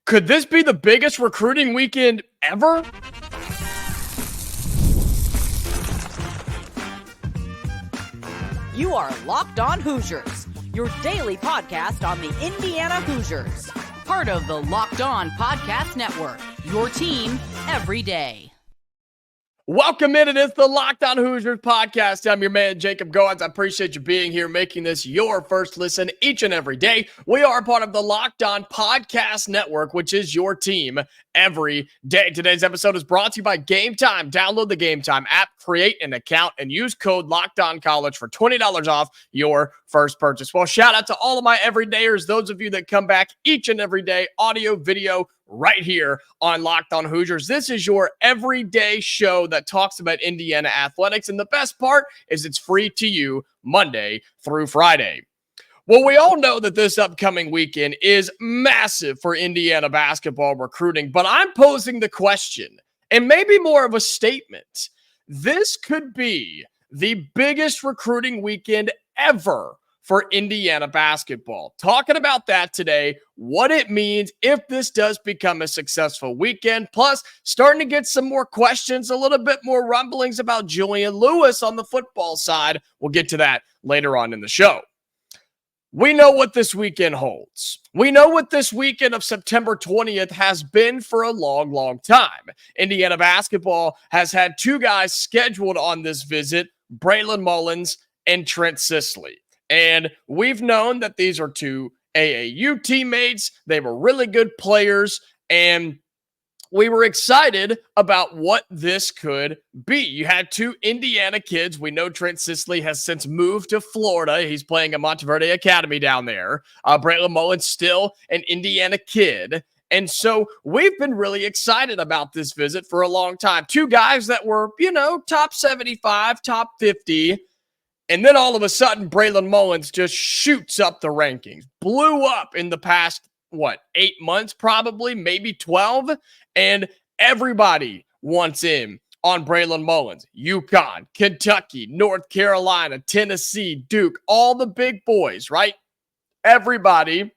Could this be the biggest recruiting weekend ever? You are Locked On Hoosiers, your daily podcast on the Indiana Hoosiers. Part of the Locked On Podcast Network, your team every day. Welcome in. It is the Locked On Hoosiers podcast. I'm your man, Jacob Goins. I appreciate you being here, making this your first listen each and every day. We are part of the Locked On Podcast Network, which is your team every day. Today's episode is brought to you by Game Time. Download the Game Time app, create an account, and use code LOCKEDONCollege for $20 off your first purchase. Well, shout out to all of my everydayers, those of you that come back each and every day, audio, video, right here on Locked On Hoosiers. This is your everyday show that talks about Indiana athletics, and the best part is it's free to you Monday through Friday. Well, we all know that this upcoming weekend is massive for Indiana basketball recruiting, but I'm posing the question, and maybe more of a statement. This could be the biggest recruiting weekend ever for Indiana basketball. Talking about that today, what it means if this does become a successful weekend, plus starting to get some more questions, a little bit more rumblings about Julian Lewis on the football side. We'll get to that later on in the show. We know what this weekend holds. We know what this weekend of September 20th has been for a long, long time. Indiana basketball has had two guys scheduled on this visit, Braylon Mullins and Trent Sisley. And we've known that these are two AAU teammates. They were really good players, and we were excited about what this could be. You had two Indiana kids. We know Trent Sisley has since moved to Florida. He's playing at Monteverde Academy down there. Braylon Mullins still an Indiana kid. And so we've been really excited about this visit for a long time. Two guys that were, top 75, top 50. And then all of a sudden, Braylon Mullins just shoots up the rankings. Blew up in the past, 8 months probably, maybe 12. And everybody wants in on Braylon Mullins. UConn, Kentucky, North Carolina, Tennessee, Duke, all the big boys, right? Everybody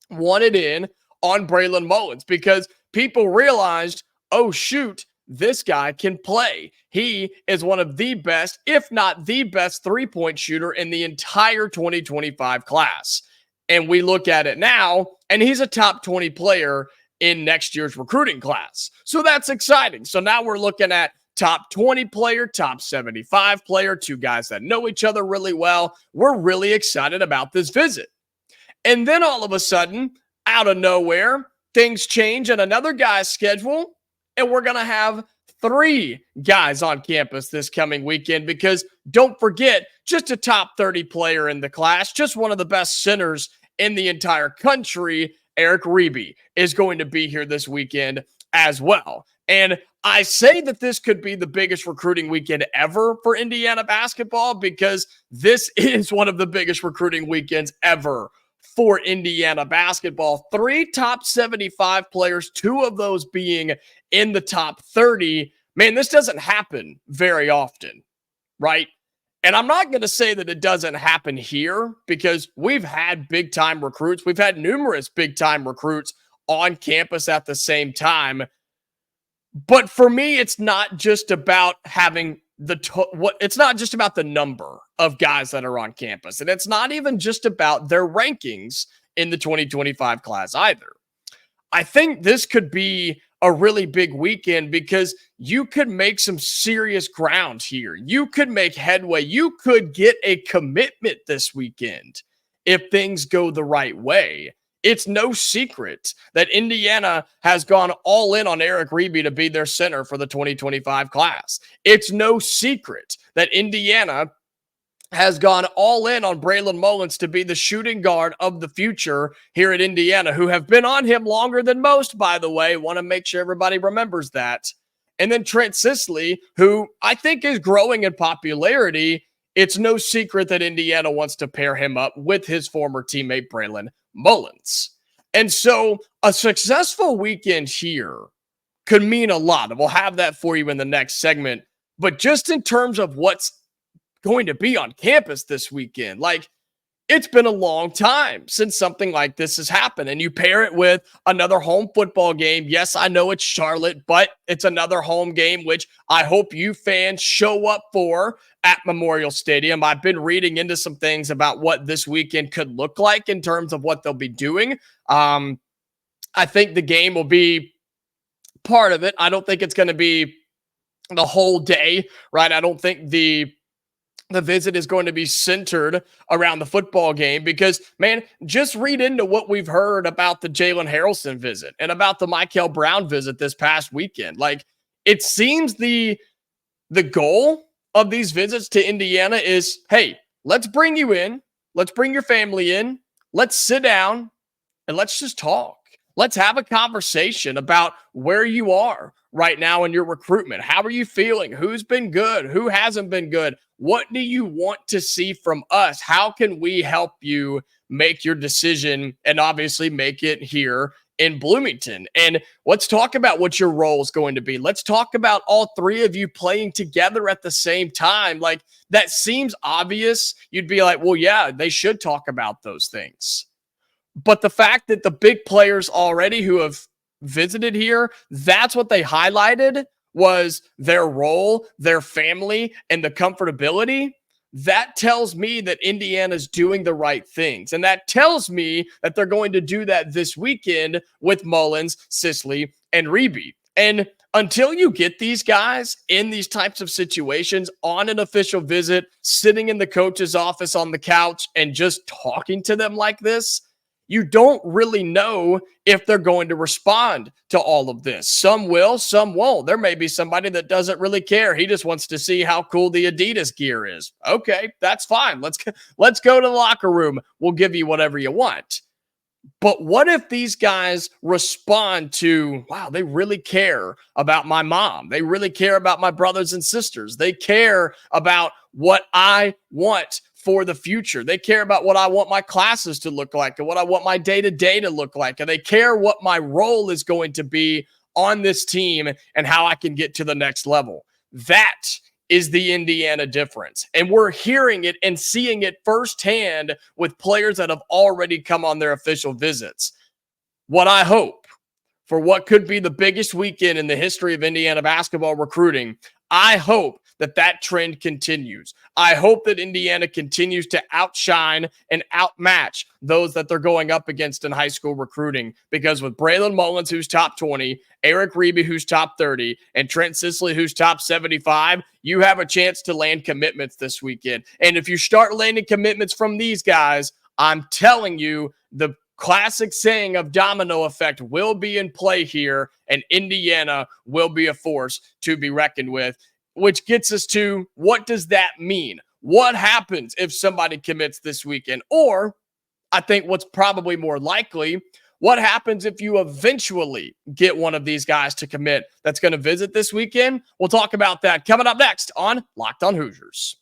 wanted in on Braylon Mullins because people realized, oh, shoot, this guy can play. He is one of the best, if not the best, three-point shooter in the entire 2025 class. And we look at it now, and he's a top 20 player in next year's recruiting class. So that's exciting. So now we're looking at top 20 player, top 75 player, two guys that know each other really well. We're really excited about this visit. And then all of a sudden, out of nowhere, things change and another guy's schedule. And we're going to have three guys on campus this coming weekend because don't forget, just a top 30 player in the class, just one of the best centers in the entire country, Eric Reibe, is going to be here this weekend as well. And I say that this could be the biggest recruiting weekend ever for Indiana basketball because this is one of the biggest recruiting weekends ever for Indiana basketball. Three top 75 players, two of those being in the top 30. Man, this doesn't happen very often, right? And I'm not going to say that it doesn't happen here because we've had big-time recruits. We've had numerous big-time recruits on campus at the same time. But for me, it's not just about having it's not just about the number of guys that are on campus. And it's not even just about their rankings in the 2025 class either. I think this could be a really big weekend because you could make some serious ground here. You could make headway. You could get a commitment this weekend if things go the right way. It's no secret that Indiana has gone all in on Eric Reibe to be their center for the 2025 class. It's no secret that Indiana has gone all in on Braylon Mullins to be the shooting guard of the future here at Indiana, who have been on him longer than most, by the way. Want to make sure everybody remembers that. And then Trent Sisley, who I think is growing in popularity. It's no secret that Indiana wants to pair him up with his former teammate, Braylon Mullins. And so a successful weekend here could mean a lot. And we'll have that for you in the next segment. But just in terms of what's going to be on campus this weekend, like it's been a long time since something like this has happened. And you pair it with another home football game. Yes, I know it's Charlotte, but it's another home game, which I hope you fans show up for at Memorial Stadium. I've been reading into some things about what this weekend could look like in terms of what they'll be doing. I think the game will be part of it. I don't think it's going to be the whole day, right? I don't think the visit is going to be centered around the football game because, man, just read into what we've heard about the Jalen Harrelson visit and about the Michael Brown visit this past weekend. Like, it seems the goal of these visits to Indiana is, hey, let's bring you in. Let's bring your family in. Let's sit down and let's just talk. Let's have a conversation about where you are right now in your recruitment. How are you feeling? Who's been good? Who hasn't been good? What do you want to see from us? How can we help you make your decision and obviously make it here in Bloomington? And let's talk about what your role is going to be. Let's talk about all three of you playing together at the same time. Like, that seems obvious. You'd be like, well, yeah, they should talk about those things. But the fact that the big players already who have visited here, that's what they highlighted was their role, their family, and the comfortability. That tells me that Indiana's doing the right things. And that tells me that they're going to do that this weekend with Mullins, Sisley, and Reibe. And until you get these guys in these types of situations on an official visit, sitting in the coach's office on the couch and just talking to them like this, you don't really know if they're going to respond to all of this. Some will, some won't. There may be somebody that doesn't really care. He just wants to see how cool the Adidas gear is. Okay, that's fine. Let's go to the locker room. We'll give you whatever you want. But what if these guys respond to, wow, they really care about my mom. They really care about my brothers and sisters. They care about what I want for the future. They care about what I want my classes to look like and what I want my day-to-day to look like. And they care what my role is going to be on this team and how I can get to the next level. That is the Indiana difference. And we're hearing it and seeing it firsthand with players that have already come on their official visits. What I hope for what could be the biggest weekend in the history of Indiana basketball recruiting, I hope that trend continues. I hope that Indiana continues to outshine and outmatch those that they're going up against in high school recruiting. Because with Braylon Mullins, who's top 20, Eric Reibe, who's top 30, and Trent Sisley, who's top 75, you have a chance to land commitments this weekend. And if you start landing commitments from these guys, I'm telling you, the classic saying of domino effect will be in play here, and Indiana will be a force to be reckoned with. Which gets us to, what does that mean? What happens if somebody commits this weekend? Or, I think what's probably more likely, what happens if you eventually get one of these guys to commit that's going to visit this weekend? We'll talk about that coming up next on Locked on Hoosiers.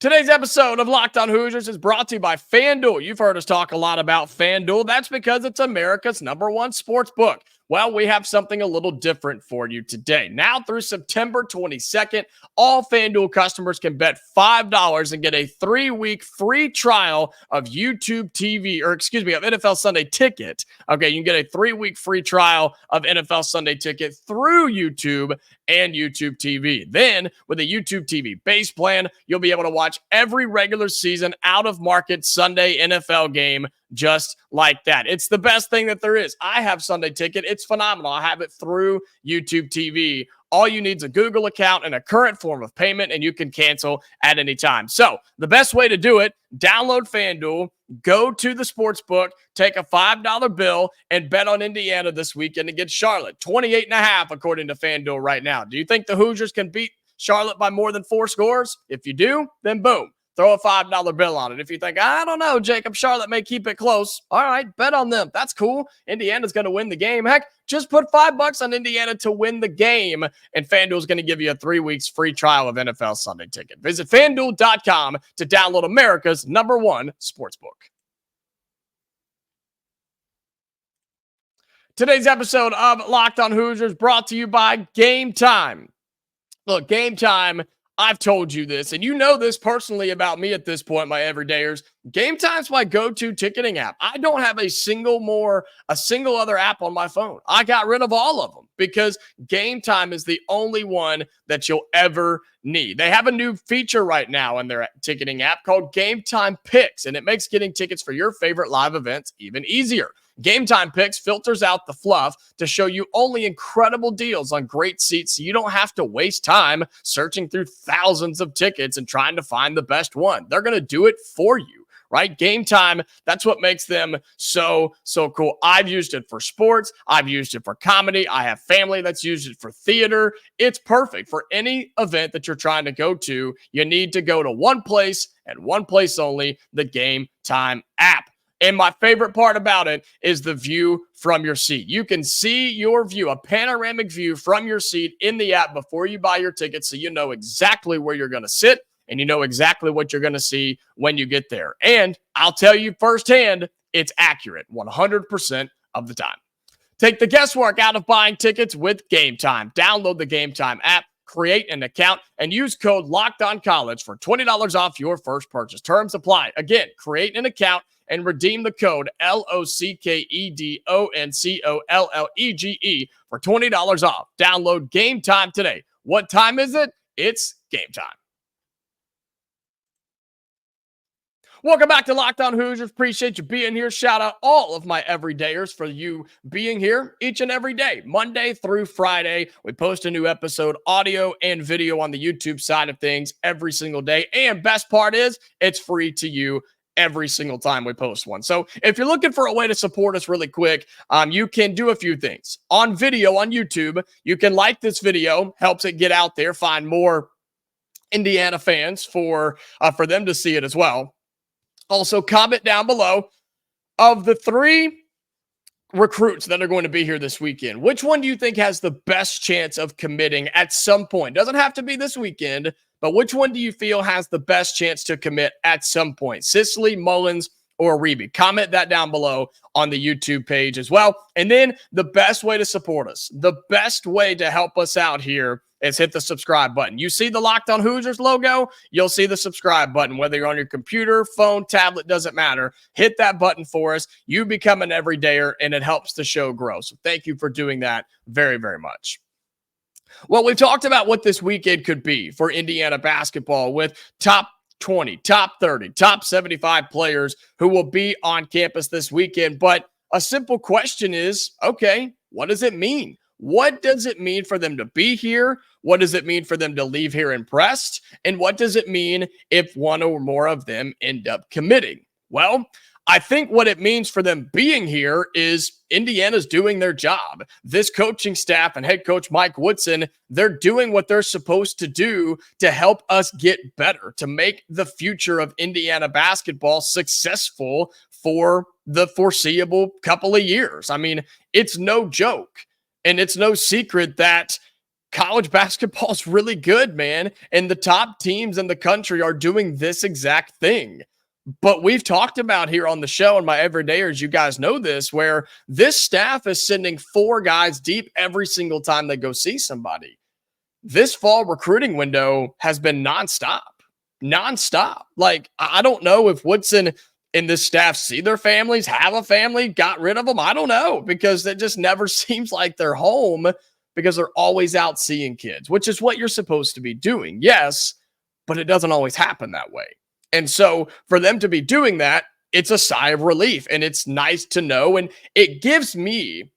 Today's episode of Locked on Hoosiers is brought to you by FanDuel. You've heard us talk a lot about FanDuel. That's because it's America's #1 sports book. Well, we have something a little different for you today. Now through September 22nd, all FanDuel customers can bet $5 and get a 3-week free trial of of NFL Sunday Ticket. Okay, you can get a 3-week free trial of NFL Sunday Ticket through YouTube and YouTube TV. Then, with a YouTube TV base plan, you'll be able to watch every regular season out-of-market Sunday NFL game just like that. It's the best thing that there is. I have Sunday Ticket. It's phenomenal. I have it through YouTube TV. All you need is a Google account and a current form of payment, and you can cancel at any time. So the best way to do it, download FanDuel, go to the sports book, take a $5 bill, and bet on Indiana this weekend against Charlotte. 28.5 according to FanDuel right now. Do you think the Hoosiers can beat Charlotte by more than 4 scores? If you do, then boom. Throw a $5 bill on it. If you think, I don't know, Jacob, Charlotte may keep it close. All right, bet on them. That's cool. Indiana's going to win the game. Heck, just put $5 on Indiana to win the game, and FanDuel's going to give you a 3 weeks free trial of NFL Sunday Ticket. Visit FanDuel.com to download America's #1 sportsbook. Today's episode of Locked on Hoosiers brought to you by Game Time. Look, Game Time, I've told you this, and you know this personally about me at this point, my everydayers. Game Time's my go-to ticketing app. I don't have a single other app on my phone. I got rid of all of them because Game Time is the only one that you'll ever need. They have a new feature right now in their ticketing app called Game Time Picks, and it makes getting tickets for your favorite live events even easier. Game Time Picks filters out the fluff to show you only incredible deals on great seats so you don't have to waste time searching through thousands of tickets and trying to find the best one. They're going to do it for you, right? Game Time, that's what makes them so cool. I've used it for sports. I've used it for comedy. I have family that's used it for theater. It's perfect for any event that you're trying to go to. You need to go to one place and one place only, the Game Time app. And my favorite part about it is the view from your seat. You can see your view, a panoramic view from your seat in the app before you buy your ticket, so you know exactly where you're going to sit and you know exactly what you're going to see when you get there. And I'll tell you firsthand, it's accurate 100% of the time. Take the guesswork out of buying tickets with Game Time. Download the Game Time app, create an account, and use code LOCKEDONCollege for $20 off your first purchase. Terms apply. Again, create an account and redeem the code LOCKEDONCOLLEGE for $20 off. Download Game Time today. What time is it? It's game time. Welcome back to Locked On Hoosiers. Appreciate you being here. Shout out all of my everydayers for you being here each and every day, Monday through Friday. We post a new episode, audio and video on the YouTube side of things every single day. And best part is it's free to you every single time we post one. So if you're looking for a way to support us really quick, you can do a few things. On video on YouTube, you can like this video, helps it get out there, find more Indiana fans for them to see it as well. Also, comment down below, of the 3 recruits that are going to be here this weekend, which one do you think has the best chance of committing at some point? Doesn't have to be this weekend, but which one do you feel has the best chance to commit at some point? Sisley, Mullins, or Reibe? Comment that down below on the YouTube page as well. And then the best way to support us, the best way to help us out here is hit the subscribe button. You see the Locked On Hoosiers logo, you'll see the subscribe button. Whether you're on your computer, phone, tablet, doesn't matter. Hit that button for us. You become an everydayer, and it helps the show grow. So thank you for doing that very, very much. Well, we've talked about what this weekend could be for Indiana basketball with top 20, top 30, top 75 players who will be on campus this weekend. But a simple question is, okay, what does it mean? What does it mean for them to be here? What does it mean for them to leave here impressed? And what does it mean if one or more of them end up committing? Well, I think what it means for them being here is Indiana's doing their job. This coaching staff and head coach Mike Woodson, they're doing what they're supposed to do to help us get better, to make the future of Indiana basketball successful for the foreseeable couple of years. I mean, it's no joke, and it's no secret that college basketball is really good, man, and the top teams in the country are doing this exact thing. But we've talked about here on the show and my everydayers, you guys know this, where this staff is sending 4 guys deep every single time they go see somebody. This fall recruiting window has been nonstop. Like, I don't know if Woodson and this staff see their families, have a family, got rid of them. I don't know, because it just never seems like they're home because they're always out seeing kids, which is what you're supposed to be doing. Yes, but it doesn't always happen that way. And so for them to be doing that, it's a sigh of relief, and it's nice to know. And it gives me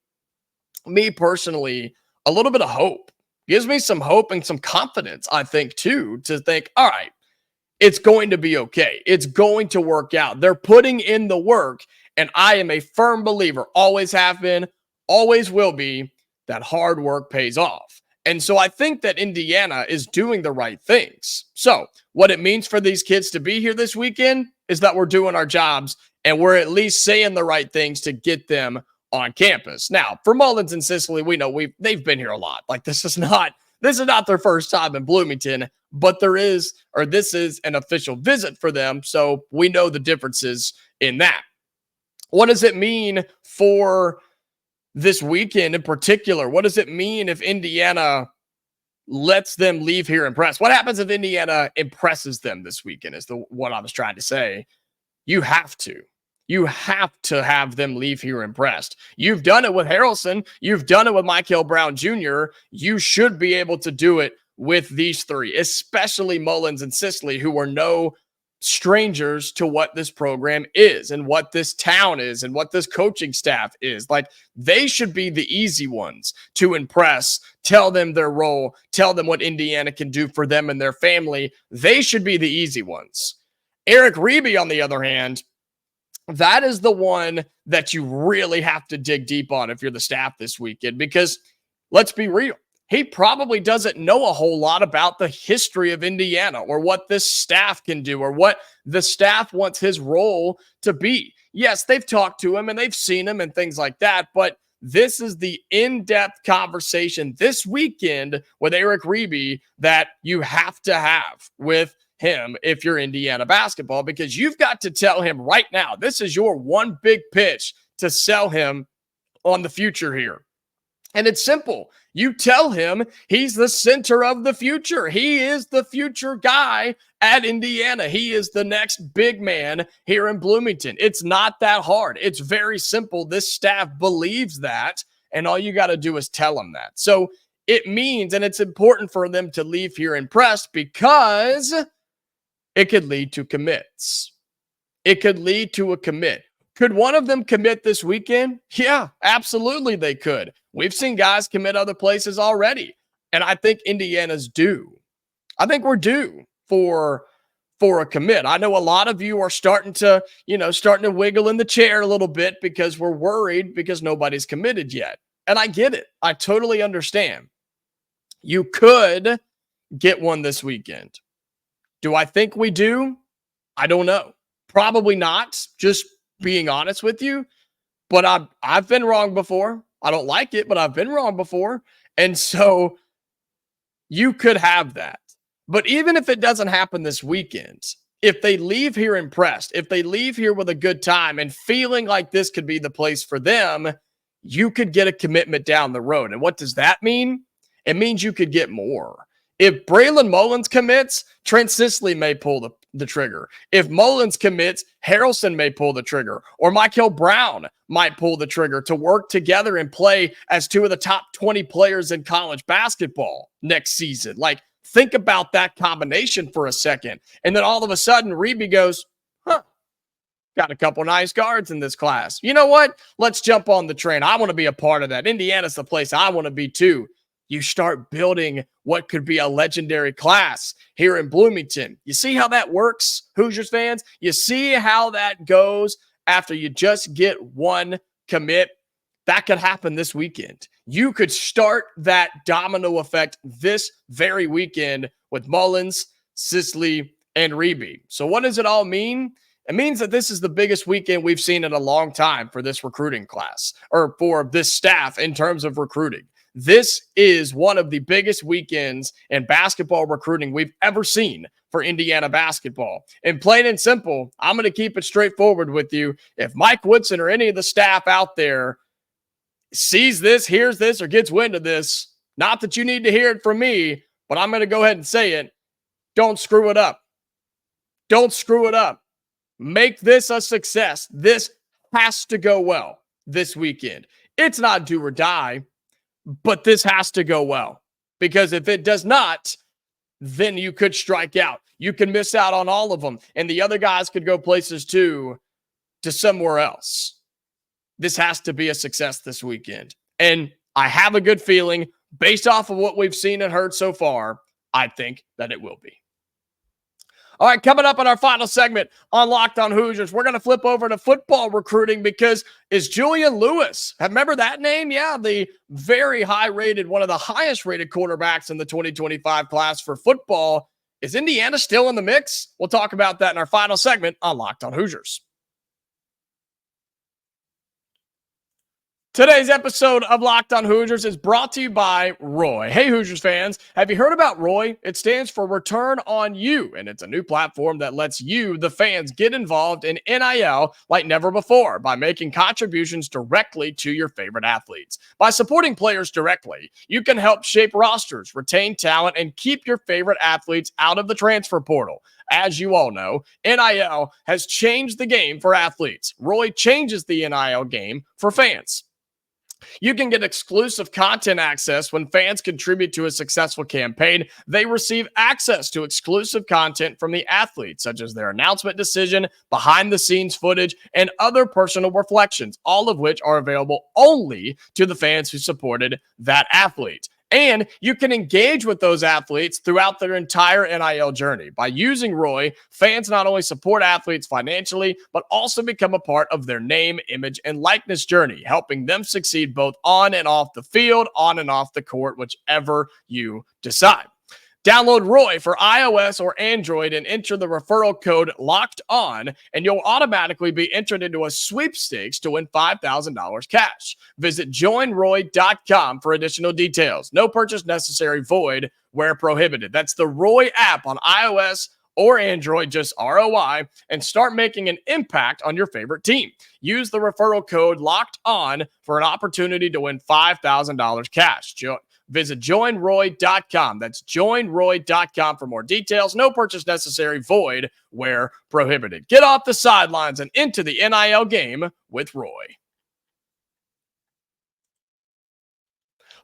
personally, a little bit of hope. Gives me some hope and some confidence, I think, too, to think, all right, it's going to be okay. It's going to work out. They're putting in the work, and I am a firm believer, always have been, always will be, that hard work pays off. And so I think that Indiana is doing the right things. So what it means for these kids to be here this weekend is that we're doing our jobs and we're at least saying the right things to get them on campus. Now, for Mullins and Sisley, we know they've been here a lot. Like, this is not their first time in Bloomington, but this is an official visit for them. So we know the differences in that. What does it mean for this weekend in particular? What does it mean if Indiana lets them leave here impressed. What happens if Indiana impresses them this weekend is what I was trying to say. You have to. You have to have them leave here impressed. You've done it with Harrelson. You've done it with Michael Brown Jr. You should be able to do it with these three, especially Mullins and Sisley, who are no strangers to what this program is and what this town is and what this coaching staff is. Like, they should be the easy ones to impress, tell them their role, tell them what Indiana can do for them and their family. They should be the easy ones. Eric Reibe, on the other hand, that is the one that you really have to dig deep on if you're the staff this weekend, because let's be real. He probably doesn't know a whole lot about the history of Indiana or what this staff can do or what the staff wants his role to be. Yes, they've talked to him and they've seen him and things like that, but this is the in-depth conversation this weekend with Eric Reibe that you have to have with him if you're Indiana basketball, because you've got to tell him right now, this is your one big pitch to sell him on the future here. And it's simple. You tell him he's the center of the future. He is the future guy at Indiana. He is the next big man here in Bloomington. It's not that hard. It's very simple. This staff believes that, and all you got to do is tell them that. So it means, and it's important for them to leave here impressed, because it could lead to commits. It could lead to a commit. Could one of them commit this weekend? Yeah, absolutely they could. We've seen guys commit other places already, and I think Indiana's due. I think we're due for a commit. I know a lot of you are starting to wiggle in the chair a little bit because we're worried because nobody's committed yet. And I get it. I totally understand. You could get one this weekend. Do I think we do? I don't know. Probably not, just being honest with you. But I've been wrong before. I don't like it, but I've been wrong before. And so you could have that. But even if it doesn't happen this weekend, if they leave here impressed, if they leave here with a good time and feeling like this could be the place for them, you could get a commitment down the road. And what does that mean? It means you could get more. If Braylon Mullins commits, Trent Sisley may pull the trigger. If Mullins commits, Harrelson may pull the trigger. Or Michael Brown might pull the trigger to work together and play as two of the top 20 players in college basketball next season. Like, think about that combination for a second. And then all of a sudden, Reibe goes, got a couple nice guards in this class. You know what? Let's jump on the train. I want to be a part of that. Indiana's the place I want to be too. You start building what could be a legendary class here in Bloomington. You see how that works, Hoosiers fans? You see how that goes after you just get one commit? That could happen this weekend. You could start that domino effect this very weekend with Mullins, Sisley, and Reibe. So what does it all mean? It means that this is the biggest weekend we've seen in a long time for this recruiting class, or for this staff in terms of recruiting. This is one of the biggest weekends in basketball recruiting we've ever seen for Indiana basketball. And plain and simple, I'm going to keep it straightforward with you. If Mike Woodson or any of the staff out there sees this, hears this, or gets wind of this, not that you need to hear it from me, but I'm going to go ahead and say it, don't screw it up. Don't screw it up. Make this a success. This has to go well this weekend. It's not do or die. But this has to go well, because if it does not, then you could strike out. You can miss out on all of them, and the other guys could go places too, to somewhere else. This has to be a success this weekend. And I have a good feeling, based off of what we've seen and heard so far, I think that it will be. All right, coming up in our final segment on Locked On Hoosiers, we're going to flip over to football recruiting, because is Julian Lewis, remember that name? Yeah, the very high-rated, one of the highest-rated quarterbacks in the 2025 class for football. Is Indiana still in the mix? We'll talk about that in our final segment on Locked On Hoosiers. Today's episode of Locked On Hoosiers is brought to you by Roy. Hey, Hoosiers fans, have you heard about Roy? It stands for Return on You, and it's a new platform that lets you, the fans, get involved in NIL like never before by making contributions directly to your favorite athletes. By supporting players directly, you can help shape rosters, retain talent, and keep your favorite athletes out of the transfer portal. As you all know, NIL has changed the game for athletes. Roy changes the NIL game for fans. You can get exclusive content access when fans contribute to a successful campaign. They receive access to exclusive content from the athletes, such as their announcement decision, behind-the-scenes footage, and other personal reflections, all of which are available only to the fans who supported that athlete. And you can engage with those athletes throughout their entire NIL journey. By using Roy, fans not only support athletes financially, but also become a part of their name, image, and likeness journey, helping them succeed both on and off the field, on and off the court, whichever you decide. Download Roy for iOS or Android and enter the referral code LOCKEDON, and you'll automatically be entered into a sweepstakes to win $5,000 cash. Visit joinroy.com for additional details. No purchase necessary, void where prohibited. That's the Roy app on iOS or Android, just ROI, and start making an impact on your favorite team. Use the referral code LOCKEDON for an opportunity to win $5,000 cash. Visit joinroy.com. That's joinroy.com for more details. No purchase necessary, void where prohibited. Get off the sidelines and into the NIL game with Roy.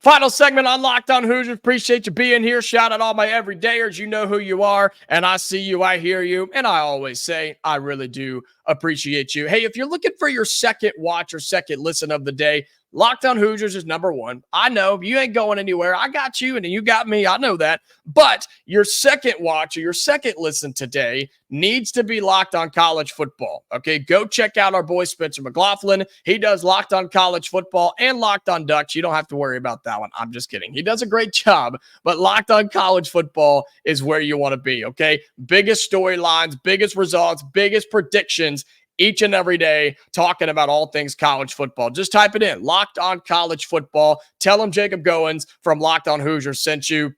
Final segment on Locked On Hoosiers. Appreciate you being here. Shout out all my everydayers. You know who you are, and I see you, I hear you, and I always say I really do appreciate you. Hey, if you're looking for your second watch or second listen of the day, Locked On Hoosiers is number one. I know you ain't going anywhere. I got you and you got me. I know that. But your second watch or your second listen today needs to be Locked On College Football. Okay, go check out our boy Spencer McLaughlin. He does Locked On College Football and Locked On Ducks. You don't have to worry about that one. I'm just kidding. He does a great job, but Locked On College Football is where you want to be, okay? Biggest storylines, biggest results, biggest predictions each and every day, talking about all things college football. Just type it in, Locked On College Football. Tell him Jacob Goins from Locked On Hoosiers sent you.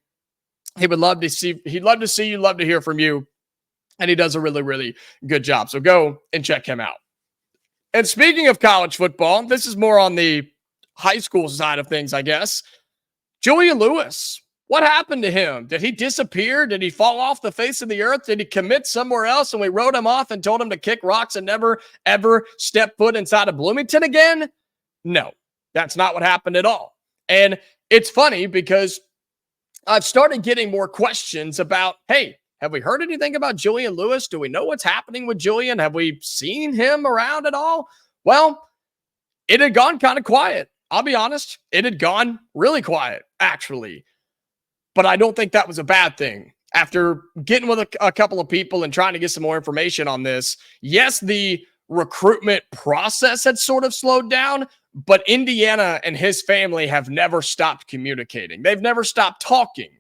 He'd love to see you, love to hear from you. And he does a really, really good job. So go and check him out. And speaking of college football, this is more on the high school side of things, I guess. Julian Lewis. What happened to him? Did he disappear? Did he fall off the face of the earth? Did he commit somewhere else and we wrote him off and told him to kick rocks and never, ever step foot inside of Bloomington again? No, that's not what happened at all. And it's funny because I've started getting more questions about, hey, have we heard anything about Julian Lewis? Do we know what's happening with Julian? Have we seen him around at all? Well, it had gone kind of quiet. I'll be honest. It had gone really quiet, actually. But I don't think that was a bad thing. After getting with a couple of people and trying to get some more information on this, yes, the recruitment process had sort of slowed down, but Indiana and his family have never stopped communicating. They've never stopped talking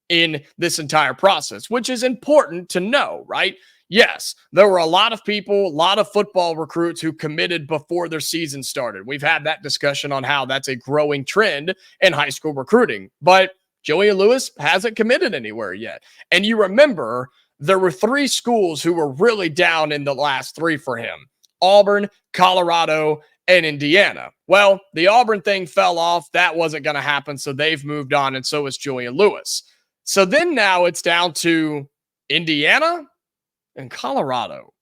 in this entire process, which is important to know, right? Yes, there were a lot of people, a lot of football recruits who committed before their season started. We've had that discussion on how that's a growing trend in high school recruiting, but Julian Lewis hasn't committed anywhere yet. And you remember there were three schools who were really down in the last three for him: Auburn, Colorado, and Indiana. Well, the Auburn thing fell off. That wasn't going to happen, so they've moved on, and so is Julian Lewis. So then now it's down to Indiana and Colorado.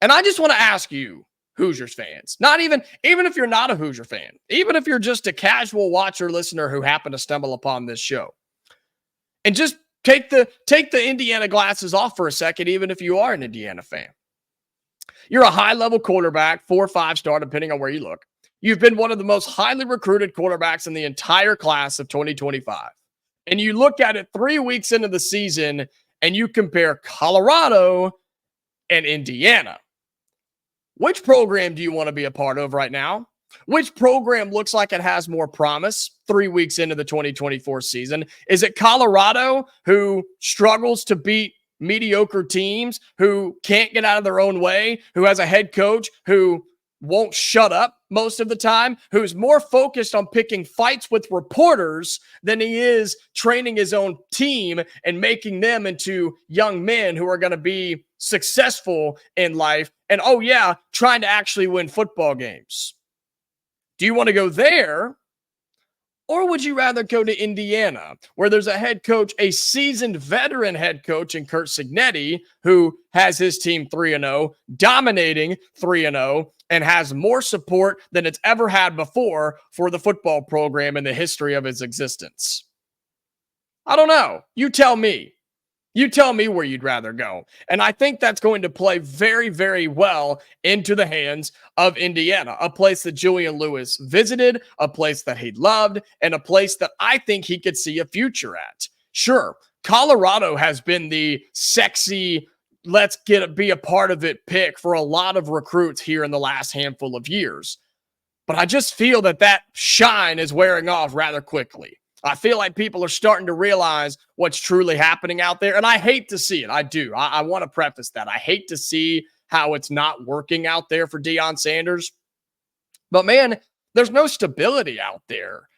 And I just want to ask you, Hoosiers fans, not even if you're not a Hoosier fan, even if you're just a casual watcher, listener who happened to stumble upon this show, and just take the Indiana glasses off for a second, even if you are an Indiana fan. You're a high-level quarterback, 4 or 5-star, depending on where you look. You've been one of the most highly recruited quarterbacks in the entire class of 2025. And you look at it 3 weeks into the season, and you compare Colorado and Indiana. Which program do you want to be a part of right now? Which program looks like it has more promise 3 weeks into the 2024 season? Is it Colorado, who struggles to beat mediocre teams, who can't get out of their own way, who has a head coach who won't shut up most of the time, who's more focused on picking fights with reporters than he is training his own team and making them into young men who are going to be successful in life and, oh yeah, trying to actually win football games. Do you want to go there? Or would you rather go to Indiana, where there's a head coach, a seasoned veteran head coach in Curt Cignetti, who has his team 3-0, dominating 3-0, and has more support than it's ever had before for the football program in the history of its existence? I don't know. You tell me. You tell me where you'd rather go. And I think that's going to play very, very well into the hands of Indiana, a place that Julian Lewis visited, a place that he loved, and a place that I think he could see a future at. Sure, Colorado has been the sexy, let's be a part of it pick for a lot of recruits here in the last handful of years. But I just feel that shine is wearing off rather quickly. I feel like people are starting to realize what's truly happening out there. And I hate to see it. I do. I want to preface that. I hate to see how it's not working out there for Deion Sanders. But man, there's no stability out there.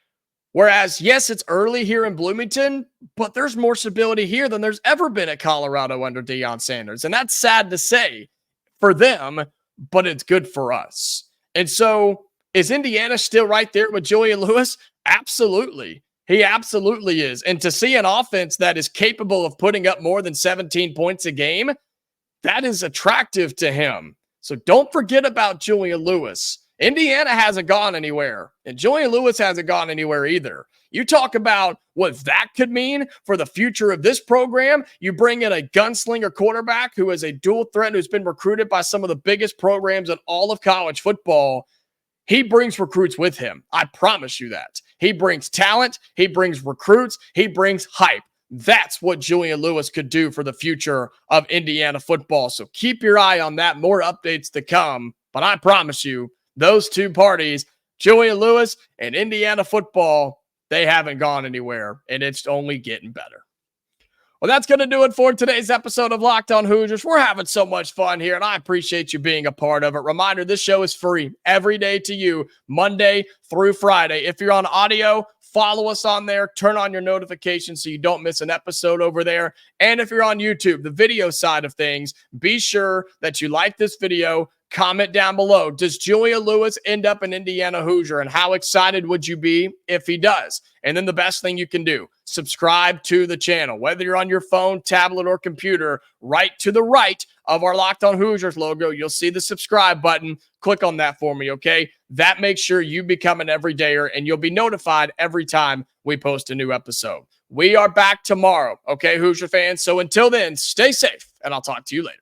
Whereas, yes, it's early here in Bloomington, but there's more stability here than there's ever been at Colorado under Deion Sanders. And that's sad to say for them, but it's good for us. And so is Indiana still right there with Julian Lewis? Absolutely. He absolutely is. And to see an offense that is capable of putting up more than 17 points a game, that is attractive to him. So don't forget about Julian Lewis. Indiana hasn't gone anywhere, and Julian Lewis hasn't gone anywhere either. You talk about what that could mean for the future of this program. You bring in a gunslinger quarterback who is a dual threat, who's been recruited by some of the biggest programs in all of college football. He brings recruits with him. I promise you that. He brings talent. He brings recruits. He brings hype. That's what Julian Lewis could do for the future of Indiana football. So keep your eye on that. More updates to come. But I promise you, those two parties, Julian Lewis and Indiana football, they haven't gone anywhere, and it's only getting better. Well, that's going to do it for today's episode of Locked On Hoosiers. We're having so much fun here, and I appreciate you being a part of it. Reminder, this show is free every day to you, Monday through Friday. If you're on audio, follow us on there. Turn on your notifications so you don't miss an episode over there. And if you're on YouTube, the video side of things, be sure that you like this video. Comment down below. Does Julian Lewis end up an Indiana Hoosier? And how excited would you be if he does? And then the best thing you can do, subscribe to the channel. Whether you're on your phone, tablet, or computer, right to the right of our Locked On Hoosiers logo, you'll see the subscribe button. Click on that for me, okay? That makes sure you become an everydayer, and you'll be notified every time we post a new episode. We are back tomorrow, okay, Hoosier fans? So until then, stay safe, and I'll talk to you later.